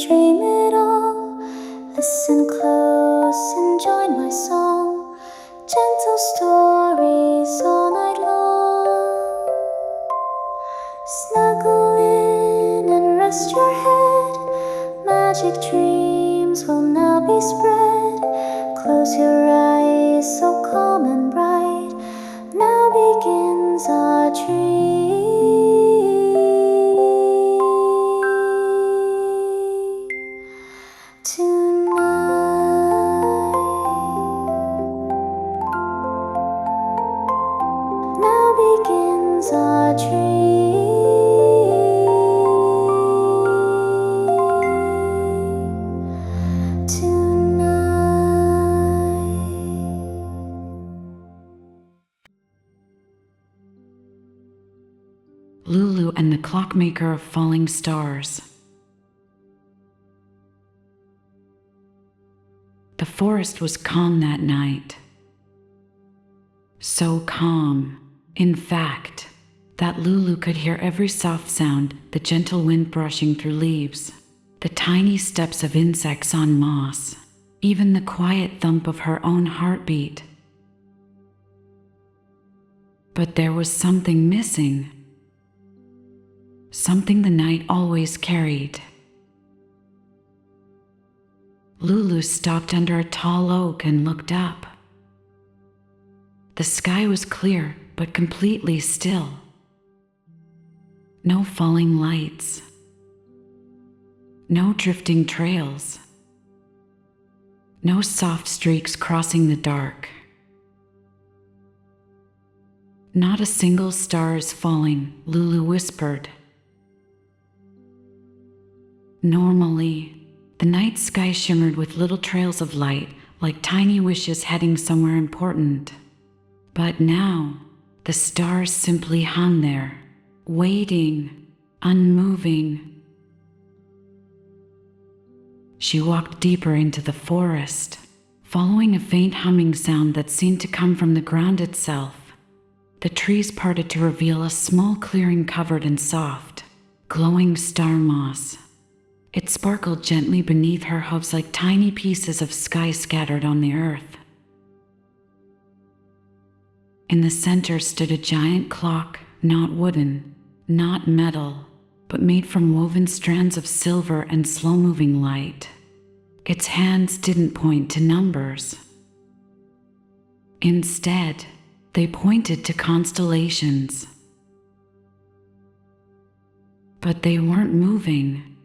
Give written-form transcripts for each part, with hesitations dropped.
dream it all. Listen close and join my song. Gentle stories all night long. Snuggle in and rest your head. Magic dreams will now be spread. Close your eyes so calm and bright. Now begins our dream. Tonight, now begins our dream. Lulu and the Clockmaker of Falling Stars. The forest was calm that night. So calm, in fact, that Lulu could hear every soft sound, the gentle wind brushing through leaves, the tiny steps of insects on moss, even the quiet thump of her own heartbeat. But there was something missing. Something the night always carried. Lulu stopped under a tall oak and looked up. The sky was clear, but completely still. No falling lights. No drifting trails. No soft streaks crossing the dark. Not a single star is falling, Lulu whispered. Normally, the night sky shimmered with little trails of light, like tiny wishes heading somewhere important. But now, the stars simply hung there, waiting, unmoving. She walked deeper into the forest, following a faint humming sound that seemed to come from the ground itself. The trees parted to reveal a small clearing covered in soft, glowing star moss. It sparkled gently beneath her hooves like tiny pieces of sky scattered on the earth. In the center stood a giant clock, not wooden, not metal, but made from woven strands of silver and slow-moving light. Its hands didn't point to numbers. Instead, they pointed to constellations. But they weren't moving.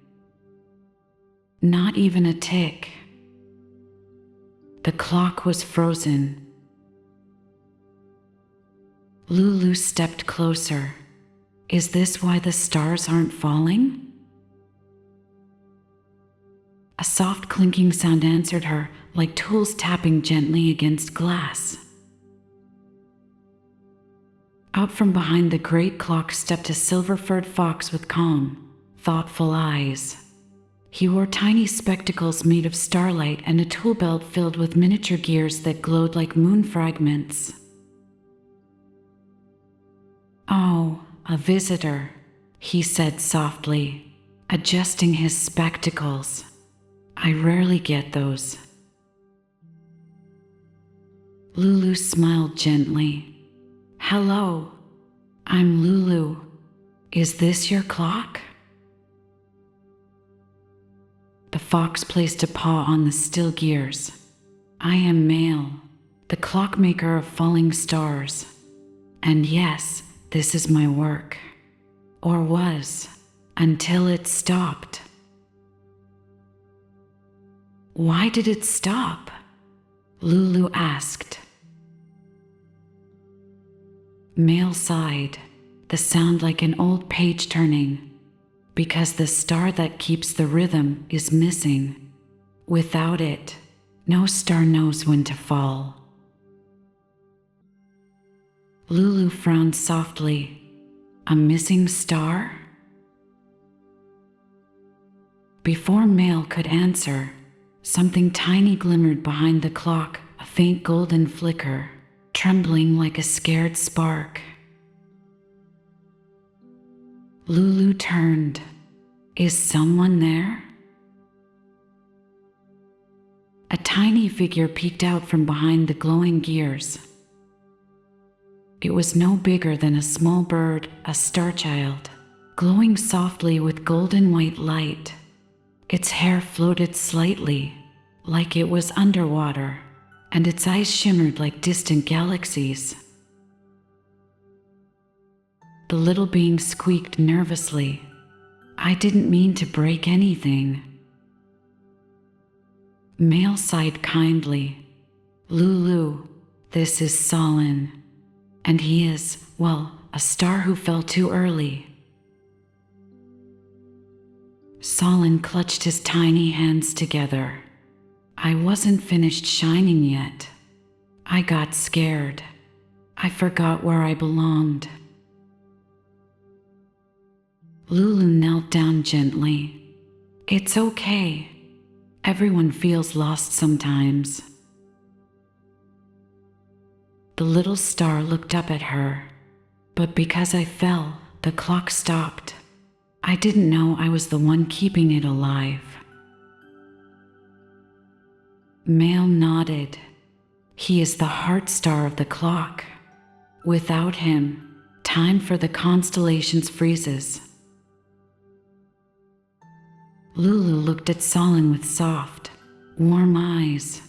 Not even a tick. The clock was frozen. Lulu stepped closer. Is this why the stars aren't falling? A soft clinking sound answered her, like tools tapping gently against glass. Out from behind the great clock stepped a silver-furred fox with calm, thoughtful eyes. He wore tiny spectacles made of starlight and a tool belt filled with miniature gears that glowed like moon fragments. "Oh, a visitor," he said softly, adjusting his spectacles. "I rarely get those." Lulu smiled gently. "Hello, I'm Lulu. Is this your clock?" The fox placed a paw on the still gears. "I am Male, the Clockmaker of Falling Stars. And yes, this is my work. Or was, until it stopped." "Why did it stop?" Lulu asked. Male sighed, the sound like an old page turning. "Because the star that keeps the rhythm is missing. Without it, no star knows when to fall." Lulu frowned softly. A missing star? Before Male could answer, something tiny glimmered behind the clock, a faint golden flicker, trembling like a scared spark. Lulu turned. "Is someone there?" A tiny figure peeked out from behind the glowing gears. It was no bigger than a small bird, a star child, glowing softly with golden white light. Its hair floated slightly, like it was underwater, and its eyes shimmered like distant galaxies. The little being squeaked nervously. "I didn't mean to break anything." Male sighed kindly. "Lulu, this is Solin. And he is, well, a star who fell too early." Solin clutched his tiny hands together. "I wasn't finished shining yet. I got scared. I forgot where I belonged." Lulu knelt down gently. "It's okay. Everyone feels lost sometimes." The little star looked up at her. "But because I fell, the clock stopped. I didn't know I was the one keeping it alive." Male nodded. "He is the heart star of the clock. Without him, time for the constellations freezes." Lulu looked at Solin with soft, warm eyes.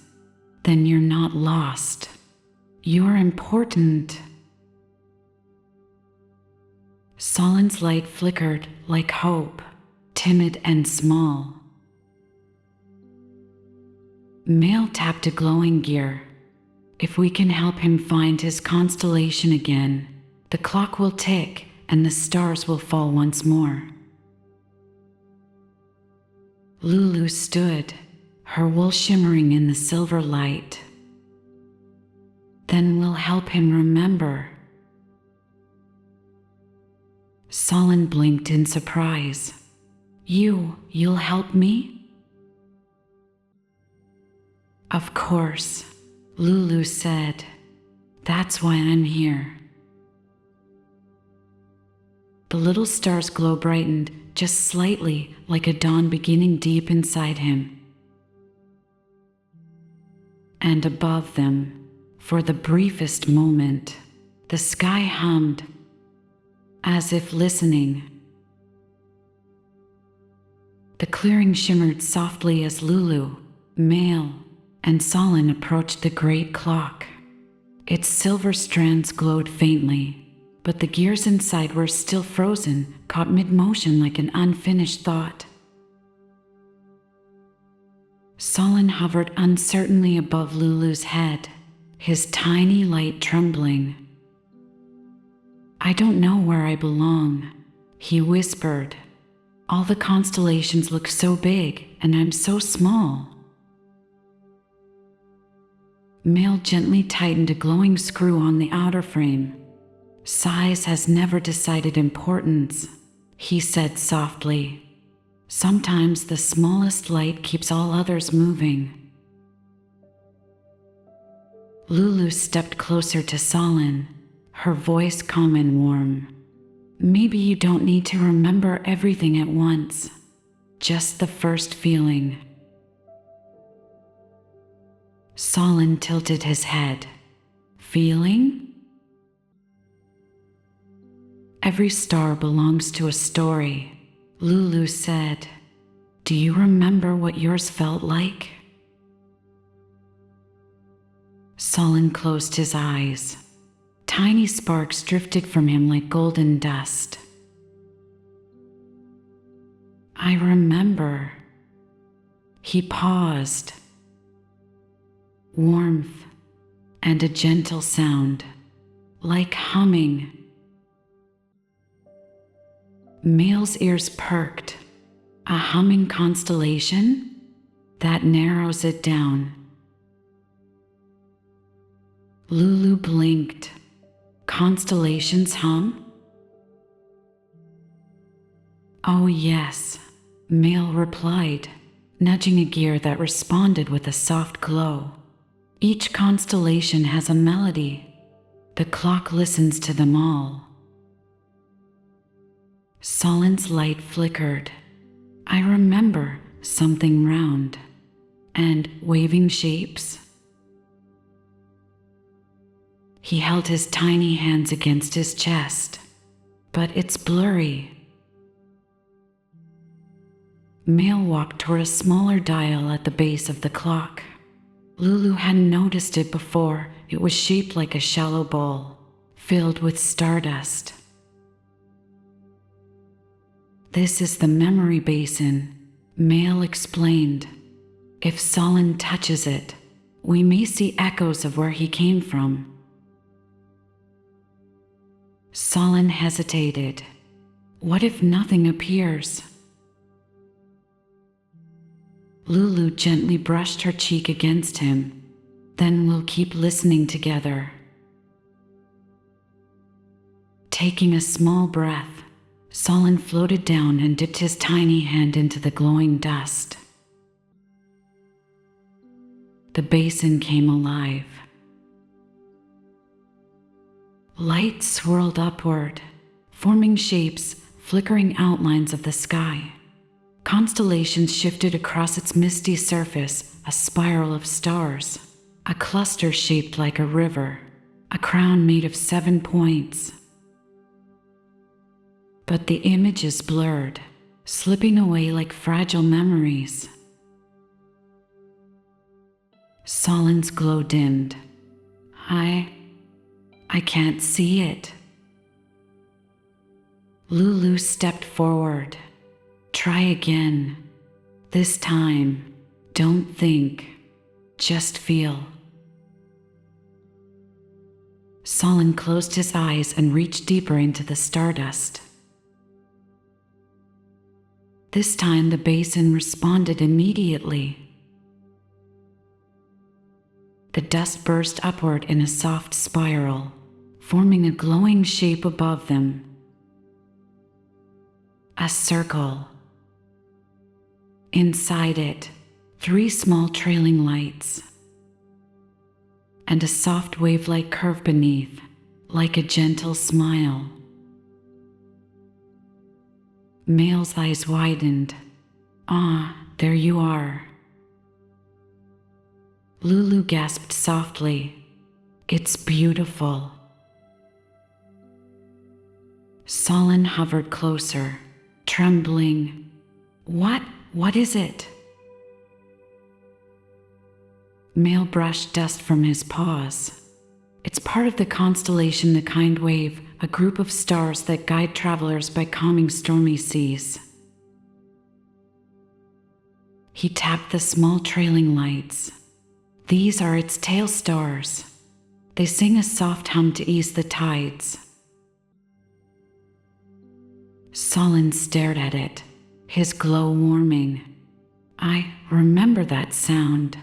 "Then you're not lost. You're important." Solin's light flickered like hope, timid and small. Male tapped a glowing gear. "If we can help him find his constellation again, the clock will tick and the stars will fall once more." Lulu stood, her wool shimmering in the silver light. "Then we'll help him remember." Solin blinked in surprise. You'll help me?" "Of course," Lulu said. "That's why I'm here." The little star's glow brightened just slightly, like a dawn beginning deep inside him. And above them, for the briefest moment, the sky hummed, as if listening. The clearing shimmered softly as Lulu, Male, and Solin approached the great clock. Its silver strands glowed faintly, but the gears inside were still frozen, caught mid-motion like an unfinished thought. Solin hovered uncertainly above Lulu's head, his tiny light trembling. "I don't know where I belong," he whispered. "All the constellations look so big, and I'm so small." Male gently tightened a glowing screw on the outer frame. "Size has never decided importance," he said softly. "Sometimes the smallest light keeps all others moving." Lulu stepped closer to Solin, her voice calm and warm. "Maybe you don't need to remember everything at once, just the first feeling." Solin tilted his head. "Feeling?" "Every star belongs to a story," Lulu said. "Do you remember what yours felt like?" Solin closed his eyes. Tiny sparks drifted from him like golden dust. "I remember." He paused. Warmth and a gentle sound, like humming. Male's ears perked. "A humming constellation? That narrows it down." Lulu blinked. "Constellations hum?" "Oh yes," Male replied, nudging a gear that responded with a soft glow. "Each constellation has a melody. The clock listens to them all." Solin's light flickered. "I remember something round. and waving shapes. He held his tiny hands against his chest, but it's blurry. Mail walked toward a smaller dial at the base of the clock. Lulu hadn't noticed it before. It was shaped like a shallow bowl, filled with stardust. "This is the memory basin," Mail explained. "If Solon touches it, we may see echoes of where he came from." Solon hesitated. What if nothing appears? Lulu gently brushed her cheek against him. "Then we'll keep listening together." Taking a small breath, Solon floated down and dipped his tiny hand into the glowing dust. The basin came alive. Light swirled upward, forming shapes, flickering outlines of the sky. Constellations shifted across its misty surface, a spiral of stars, a cluster shaped like a river, a crown made of 7 points. But the images blurred, slipping away like fragile memories. Solon's glow dimmed. I can't see it." Lulu stepped forward. "Try again. This time, don't think, just feel." Solon closed his eyes and reached deeper into the stardust. This time the basin responded immediately. The dust burst upward in a soft spiral, forming a glowing shape above them. A circle. Inside it, 3 small trailing lights, and a soft wave-like curve beneath, like a gentle smile. Mail's eyes widened. "Ah, there you are." Lulu gasped softly. "It's beautiful." Solon hovered closer, trembling. What is it?" Mail brushed dust from his paws. "It's part of the constellation the Kind Wave, a group of stars that guide travelers by calming stormy seas." He tapped the small trailing lights. "These are its tail stars. They sing a soft hum to ease the tides." Solon stared at it, his glow warming. "I remember that sound."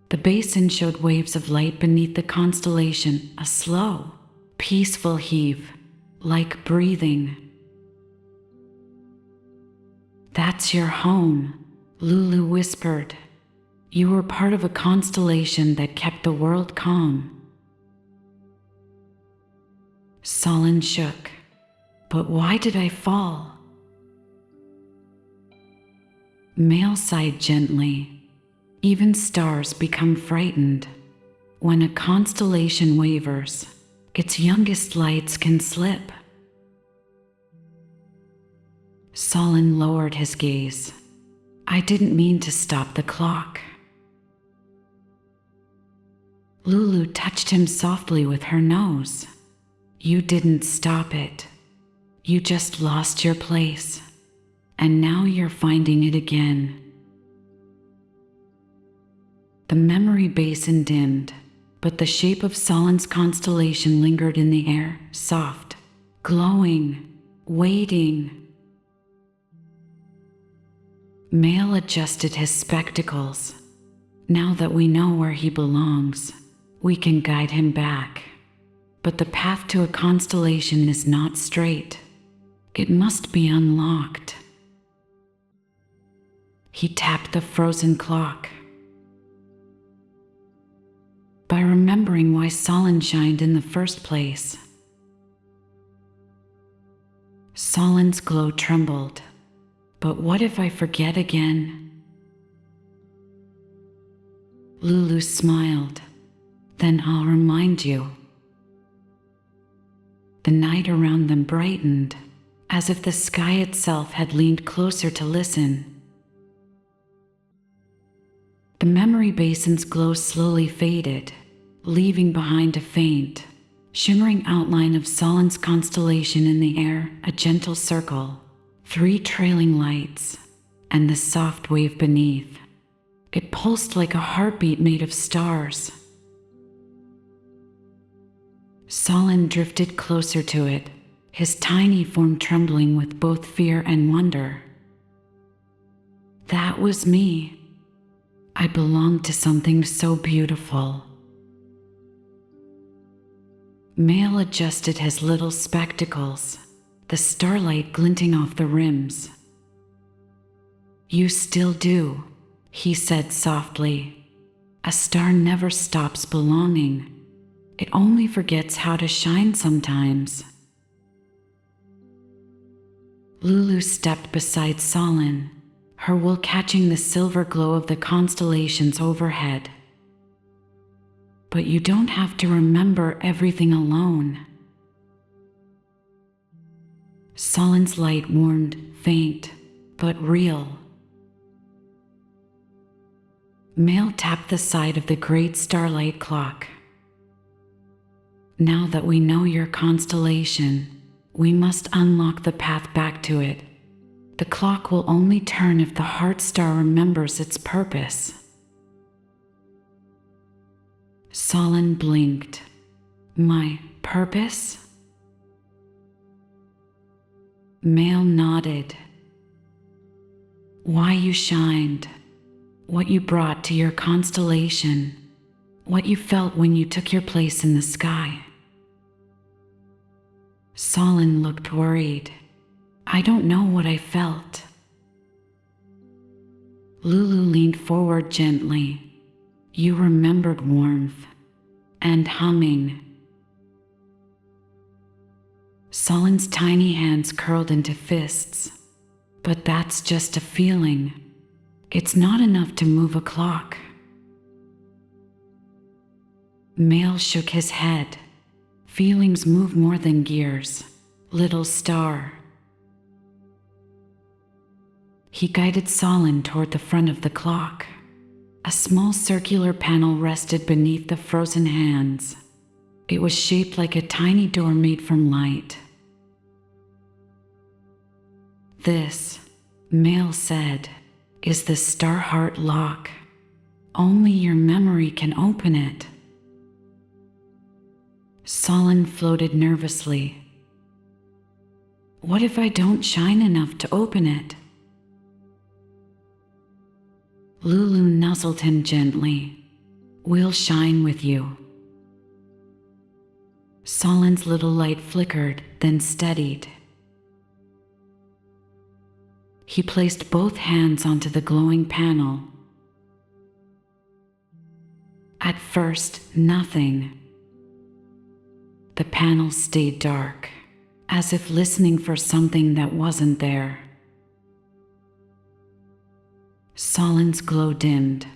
The basin showed waves of light beneath the constellation, a slow, peaceful heave, like breathing. "That's your home," Lulu whispered. "You were part of a constellation that kept the world calm." Solon shook. "But why did I fall?" Mail sighed gently. "Even stars become frightened. When a constellation wavers, its youngest lights can slip." Solon lowered his gaze. "I didn't mean to stop the clock." Lulu touched him softly with her nose. "You didn't stop it. You just lost your place, and now you're finding it again." The memory basin dimmed, but the shape of Solon's constellation lingered in the air, soft, glowing, waiting. Mail adjusted his spectacles. "Now that we know where he belongs, we can guide him back. But the path to a constellation is not straight. It must be unlocked." He tapped the frozen clock. "By remembering why Solon shined in the first place." Solon's glow trembled. "But what if I forget again?" Lulu smiled. Then I'll remind you. The night around them brightened, as if the sky itself had leaned closer to listen. The memory basin's glow slowly faded, leaving behind a faint, shimmering outline of Solon's constellation in the air, a gentle circle, 3 trailing lights, and the soft wave beneath. It pulsed like a heartbeat made of stars. Solon drifted closer to it, his tiny form trembling with both fear and wonder. That was me. I belonged to something so beautiful. Mail adjusted his little spectacles, the starlight glinting off the rims. You still do, he said softly. A star never stops belonging. It only forgets how to shine sometimes. Lulu stepped beside Solon, her wool catching the silver glow of the constellations overhead. But you don't have to remember everything alone. Solon's light warmed, faint, but real. Mail tapped the side of the great starlight clock. Now that we know your constellation, we must unlock the path back to it. The clock will only turn if the heart star remembers its purpose. Solon blinked. My purpose? Mail nodded. Why you shined, what you brought to your constellation, what you felt when you took your place in the sky. Solon looked worried. I don't know what I felt. Lulu leaned forward gently. You remembered warmth and humming. Solon's tiny hands curled into fists. But that's just a feeling. It's not enough to move a clock. Mail shook his head. Feelings move more than gears, little star. He guided Solon toward the front of the clock. A small circular panel rested beneath the frozen hands. It was shaped like a tiny door made from light. This, Mail said, is the Star Heart lock. Only your memory can open it. Solon floated nervously. What if I don't shine enough to open it? Lulu nuzzled him gently. We'll shine with you. Solon's little light flickered, then steadied. He placed both hands onto the glowing panel. At first, nothing. The panel stayed dark, as if listening for something that wasn't there. Solon's glow dimmed.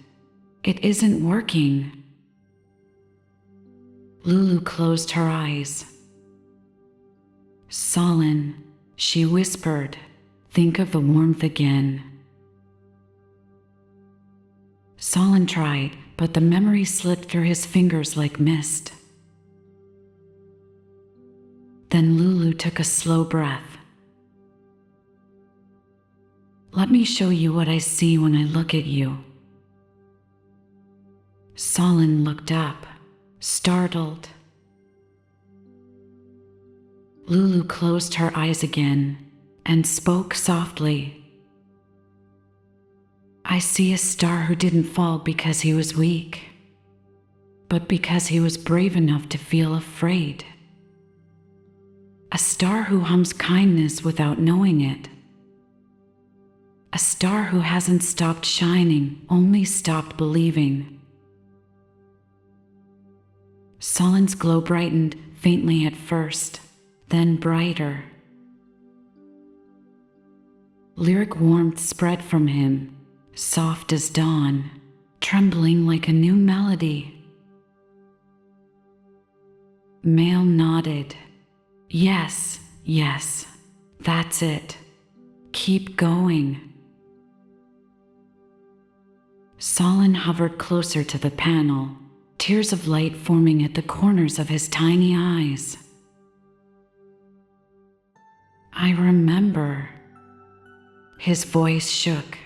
It isn't working. Lulu closed her eyes. Solon, she whispered, think of the warmth again. Solon tried, but the memory slipped through his fingers like mist. Then Lulu took a slow breath. Let me show you what I see when I look at you. Solon looked up, startled. Lulu closed her eyes again and spoke softly. I see a star who didn't fall because he was weak, but because he was brave enough to feel afraid. A star who hums kindness without knowing it. A star who hasn't stopped shining, only stopped believing. Solon's glow brightened faintly at first, then brighter. Lyric warmth spread from him, soft as dawn, trembling like a new melody. Male nodded. Yes, yes, that's it. Keep going. Solon hovered closer to the panel, tears of light forming at the corners of his tiny eyes. I remember. His voice shook.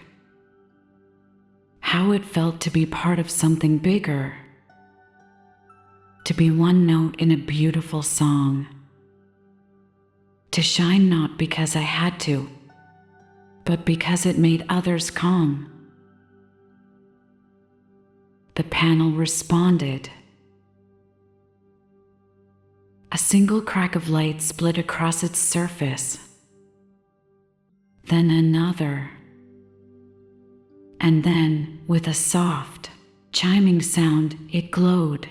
How it felt to be part of something bigger. To be one note in a beautiful song. To shine not because I had to, but because it made others calm. The panel responded. A single crack of light split across its surface. Then another. And then, with a soft, chiming sound, it glowed.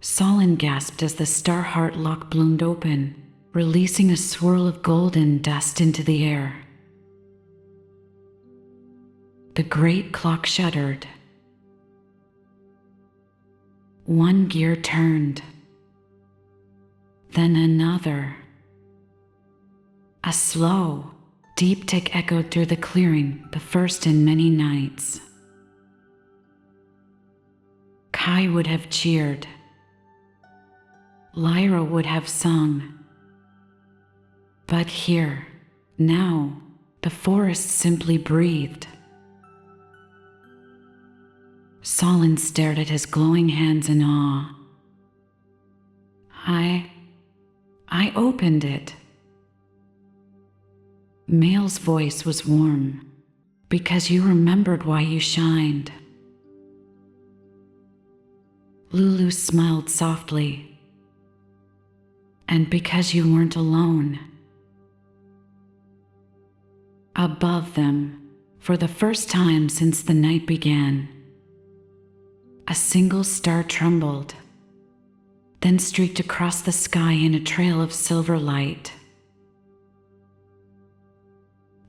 Solon gasped as the star heart lock bloomed open, releasing a swirl of golden dust into the air. The great clock shuddered. One gear turned. Then another. A slow, deep tick echoed through the clearing, the first in many nights. Kai would have cheered. Lyra would have sung. But here, now, the forest simply breathed. Solon stared at his glowing hands in awe. I opened it. Male's voice was warm, because you remembered why you shined. Lulu smiled softly. And because you weren't alone. Above them, for the first time since the night began, a single star trembled, then streaked across the sky in a trail of silver light.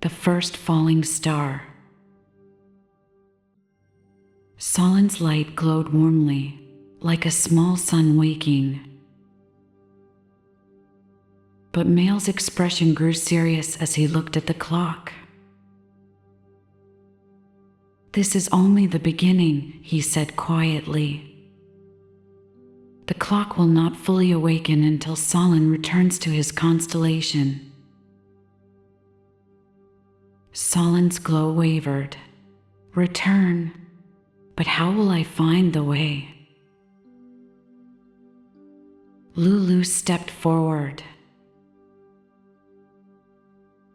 The first falling star. Solon's light glowed warmly, like a small sun waking. But Male's expression grew serious as he looked at the clock. This is only the beginning, he said quietly. The clock will not fully awaken until Solon returns to his constellation. Solon's glow wavered. Return, but how will I find the way? Lulu stepped forward.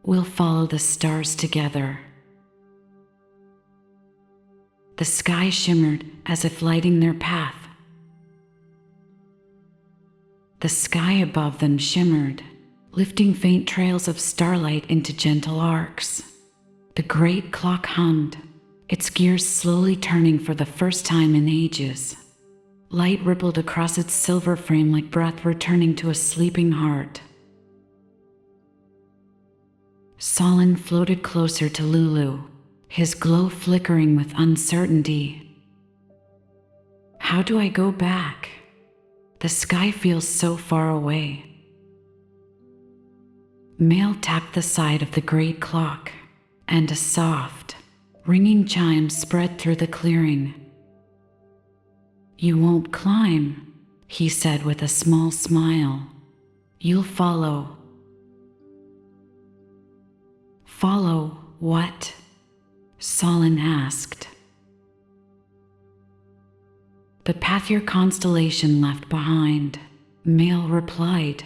We'll follow the stars together. The sky shimmered as if lighting their path. The sky above them shimmered, lifting faint trails of starlight into gentle arcs. The great clock hummed, its gears slowly turning for the first time in ages. Light rippled across its silver frame like breath returning to a sleeping heart. Solon floated closer to Lulu, his glow flickering with uncertainty. How do I go back? The sky feels so far away. Male tapped the side of the great clock, and a soft, ringing chime spread through the clearing. You won't climb, he said with a small smile. You'll follow. Follow what? Solon asked. The path your constellation left behind, Male replied.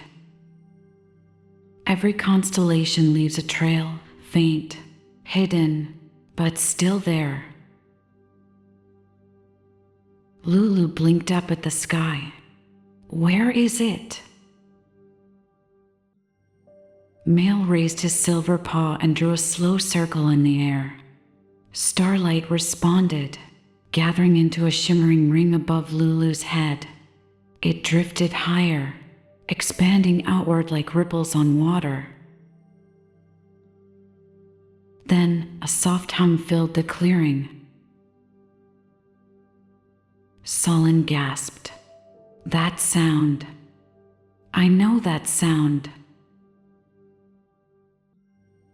Every constellation leaves a trail, faint, hidden, but still there. Lulu blinked up at the sky. Where is it? Male raised his silver paw and drew a slow circle in the air. Starlight responded, gathering into a shimmering ring above Lulu's head. It drifted higher, expanding outward like ripples on water. Then a soft hum filled the clearing. Solon gasped. That sound. I know that sound.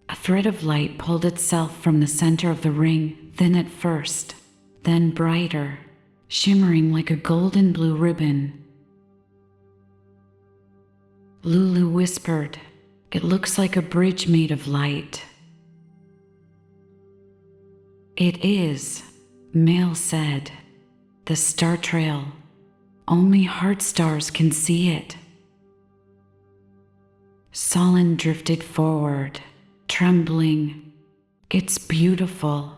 A thread of light pulled itself from the center of the ring, thin at first, then brighter, shimmering like a golden blue ribbon. Lulu whispered, "It looks like a bridge made of light." "It is," Male said. "The star trail. Only heart stars can see it." Solon drifted forward, trembling. "It's beautiful."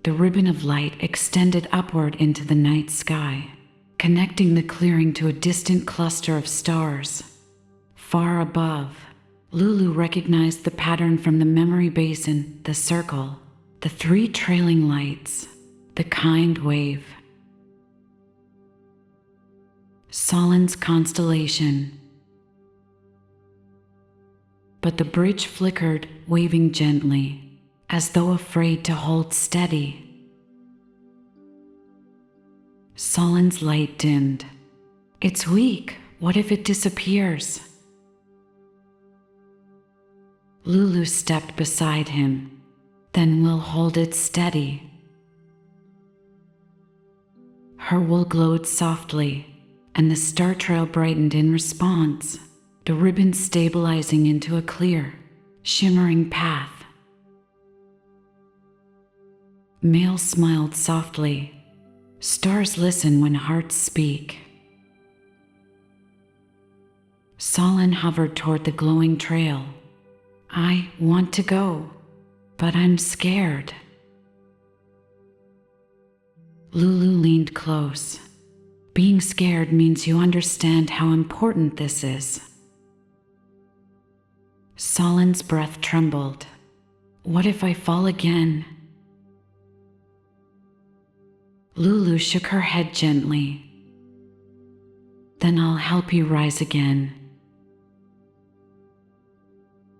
The ribbon of light extended upward into the night sky, connecting the clearing to a distant cluster of stars. Far above, Lulu recognized the pattern from the memory basin, the circle, the 3 trailing lights, the kind wave. Solon's constellation. But the bridge flickered, waving gently, as though afraid to hold steady. Solon's light dimmed. "It's weak. What if it disappears?" Lulu stepped beside him. "Then we'll hold it steady." Her wool glowed softly, and the star trail brightened in response, the ribbon stabilizing into a clear, shimmering path. Male smiled softly. "Stars listen when hearts speak." Solon hovered toward the glowing trail. "I want to go, but I'm scared." Lulu leaned close. "Being scared means you understand how important this is." Solon's breath trembled. "What if I fall again?" Lulu shook her head gently. "Then I'll help you rise again."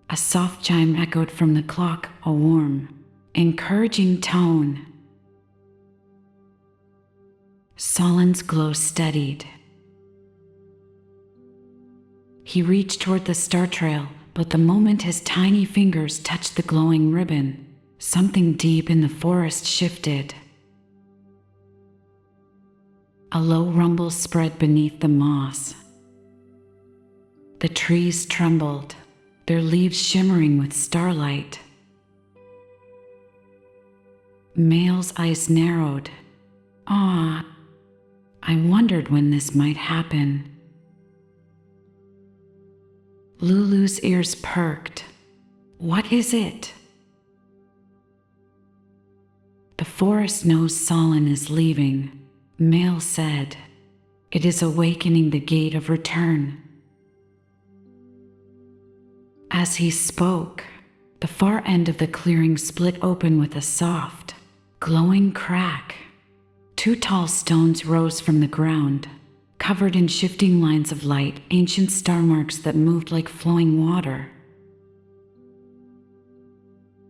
A soft chime echoed from the clock, a warm, encouraging tone. Solon's glow steadied. He reached toward the star trail, but the moment his tiny fingers touched the glowing ribbon, something deep in the forest shifted. A low rumble spread beneath the moss. The trees trembled, their leaves shimmering with starlight. Male's eyes narrowed. "Ah, I wondered when this might happen." Lulu's ears perked. "What is it?" "The forest knows Solon is leaving," Male said. "It is awakening the gate of return." As he spoke, the far end of the clearing split open with a soft, glowing crack. 2 tall stones rose from the ground, covered in shifting lines of light, ancient star marks that moved like flowing water.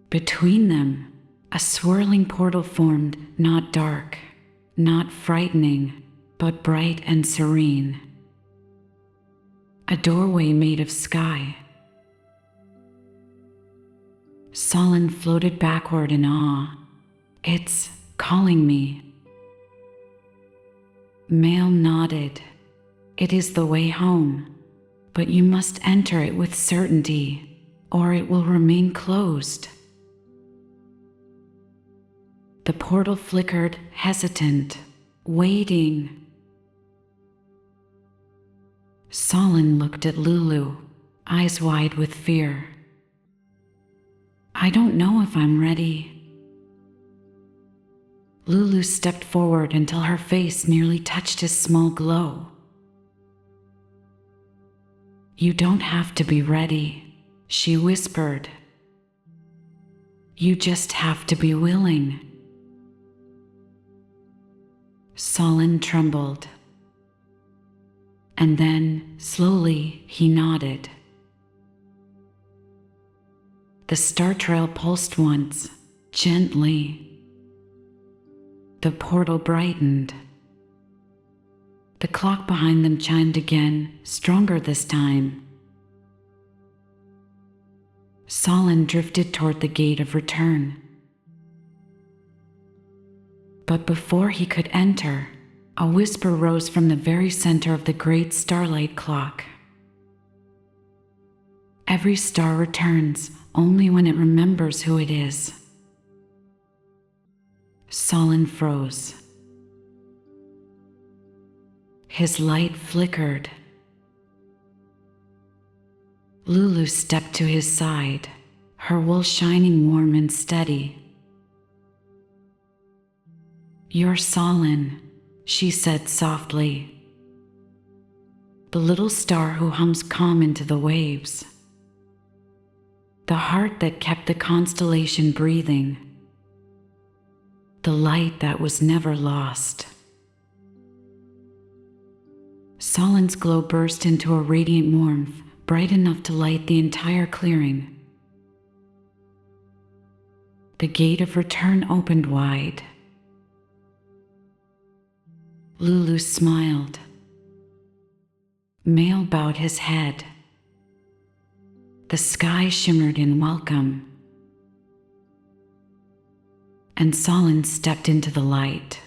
Between them, a swirling portal formed, not dark, not frightening, but bright and serene. A doorway made of sky. Solon floated backward in awe. "It's calling me." Male nodded. "It is the way home, but you must enter it with certainty, or it will remain closed." The portal flickered, hesitant, waiting. Solon looked at Lulu, eyes wide with fear. "I don't know if I'm ready." Lulu stepped forward until her face nearly touched his small glow. "You don't have to be ready," she whispered. "You just have to be willing." Solon trembled. And then, slowly, he nodded. The star trail pulsed once, gently. The portal brightened. The clock behind them chimed again, stronger this time. Solon drifted toward the gate of return. But before he could enter, a whisper rose from the very center of the great starlight clock. Every star returns only when it remembers who it is. Solon froze. His light flickered. Lulu stepped to his side, her wool shining warm and steady. "You're Solon," she said softly. "The little star who hums calm into the waves. The heart that kept the constellation breathing. The light that was never lost." Solon's glow burst into a radiant warmth, bright enough to light the entire clearing. The gate of return opened wide. Lulu smiled. Mail bowed his head. The sky shimmered in welcome. And Solon stepped into the light.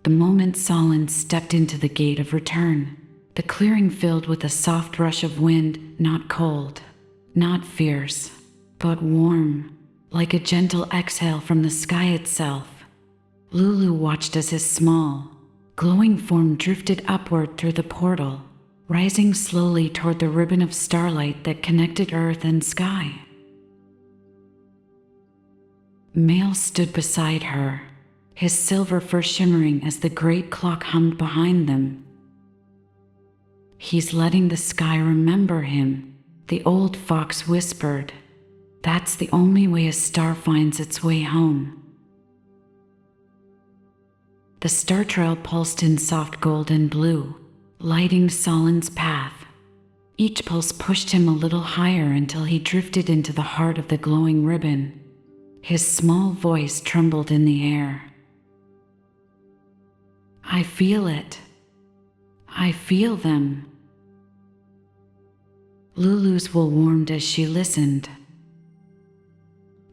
The moment Solon stepped into the gate of return, the clearing filled with a soft rush of wind, not cold, not fierce, but warm, like a gentle exhale from the sky itself. Lulu watched as his small, glowing form drifted upward through the portal, rising slowly toward the ribbon of starlight that connected earth and sky. Mail stood beside her, his silver fur shimmering as the great clock hummed behind them. "He's letting the sky remember him," the old fox whispered. "That's the only way a star finds its way home." The star trail pulsed in soft gold and blue, lighting Solon's path. Each pulse pushed him a little higher until he drifted into the heart of the glowing ribbon. His small voice trembled in the air. "I feel it. I feel them." Lulu's wool warmed as she listened.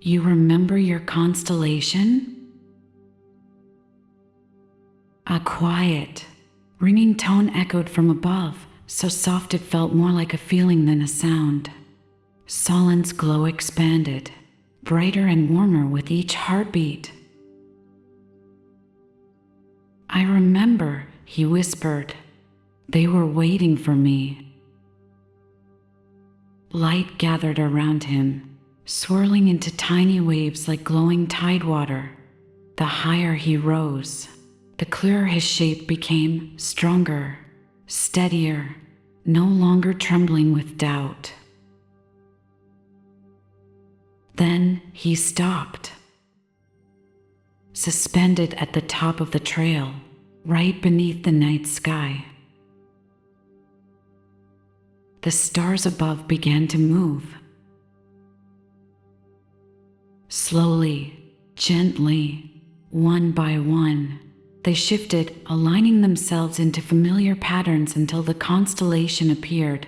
"You remember your constellation?" A quiet, ringing tone echoed from above, so soft it felt more like a feeling than a sound. Solon's glow expanded, brighter and warmer with each heartbeat. "I remember," he whispered. "They were waiting for me." Light gathered around him, swirling into tiny waves like glowing tidewater. The higher he rose, the clearer his shape became, stronger, steadier, no longer trembling with doubt. Then he stopped, suspended at the top of the trail, right beneath the night sky. The stars above began to move. Slowly, gently, one by one, they shifted, aligning themselves into familiar patterns until the constellation appeared.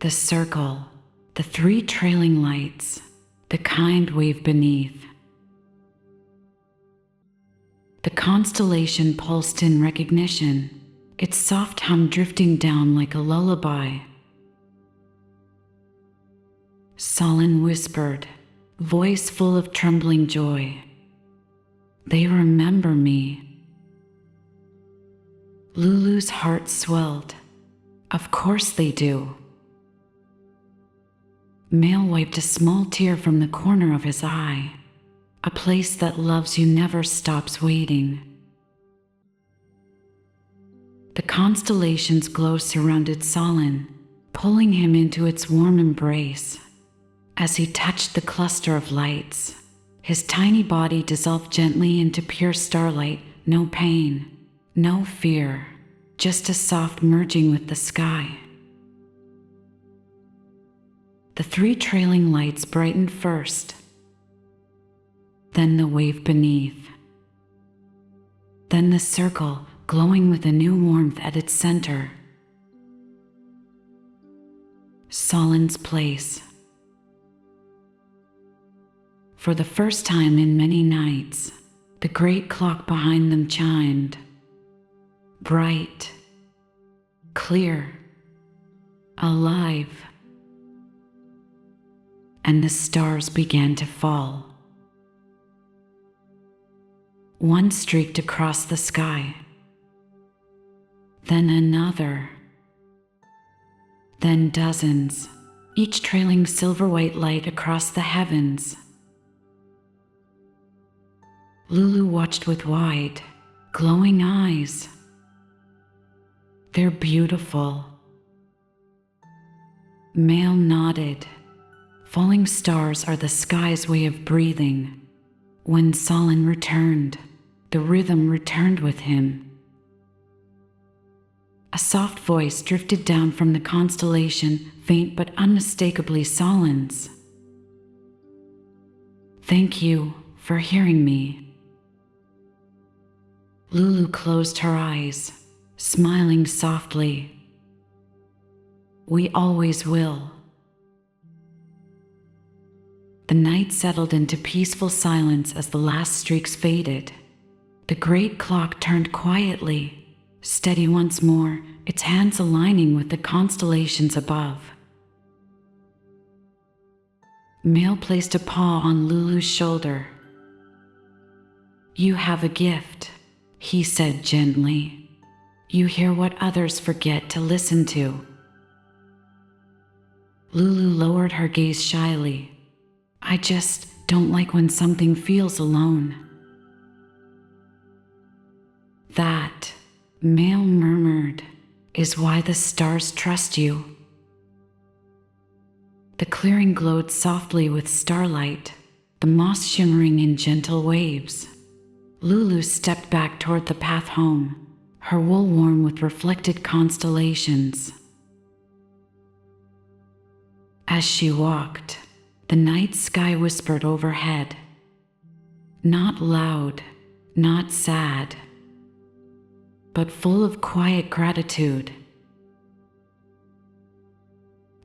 The circle, the three trailing lights, the kind wave beneath. The constellation pulsed in recognition, its soft hum drifting down like a lullaby. Solon whispered, voice full of trembling joy. "They remember me." Lulu's heart swelled. "Of course they do." Mail wiped a small tear from the corner of his eye. A place that loves you never stops waiting. The constellation's glow surrounded Solon, pulling him into its warm embrace. As he touched the cluster of lights, his tiny body dissolved gently into pure starlight, no pain, no fear, just a soft merging with the sky. The 3 trailing lights brightened first, then the wave beneath, then the circle glowing with a new warmth at its center. Solin's place. For the first time in many nights, the great clock behind them chimed. Bright, clear, alive. And the stars began to fall. One streaked across the sky, then another, then dozens, each trailing silver-white light across the heavens. Lulu watched with wide, glowing eyes. They're beautiful. Male nodded. Falling stars are the sky's way of breathing. When Solin returned, the rhythm returned with him. A soft voice drifted down from the constellation, faint but unmistakably Solin's. Thank you for hearing me. Lulu closed her eyes, smiling softly. We always will. The night settled into peaceful silence as the last streaks faded. The great clock turned quietly, steady once more, its hands aligning with the constellations above. Male placed a paw on Lulu's shoulder. You have a gift, he said gently. You hear what others forget to listen to. Lulu lowered her gaze shyly. I just don't like when something feels alone. That, Male murmured, is why the stars trust you. The clearing glowed softly with starlight, the moss shimmering in gentle waves. Lulu stepped back toward the path home, her wool warm with reflected constellations. As she walked, the night sky whispered overhead. Not loud, not sad, but full of quiet gratitude.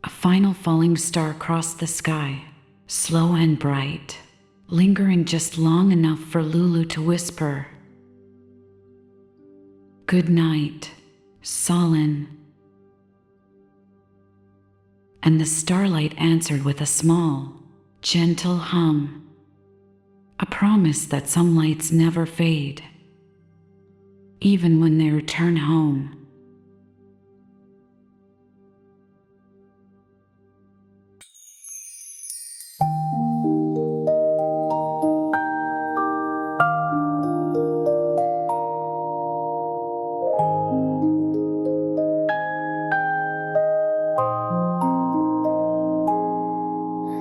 A final falling star crossed the sky, slow and bright, lingering just long enough for Lulu to whisper, Good night, Solin. And the starlight answered with a small, gentle hum, a promise that some lights never fade, even when they return home.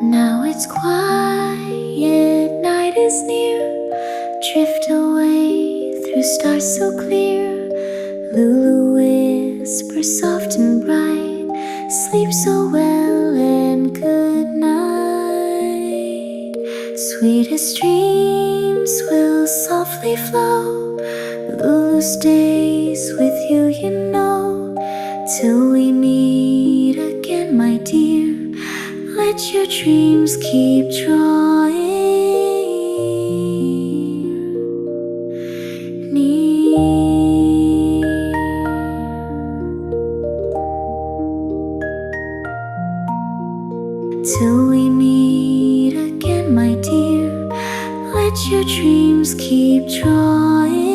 Now it's quiet, night is near. Drift away through stars so clear. Lulu whispers soft and bright, sleep so well and good night. Sweetest dreams will softly flow. Lulu stays with you, you know, till we meet again, my dear. Let your dreams keep drawing near. Till we meet again, my dear. Let your dreams keep drawing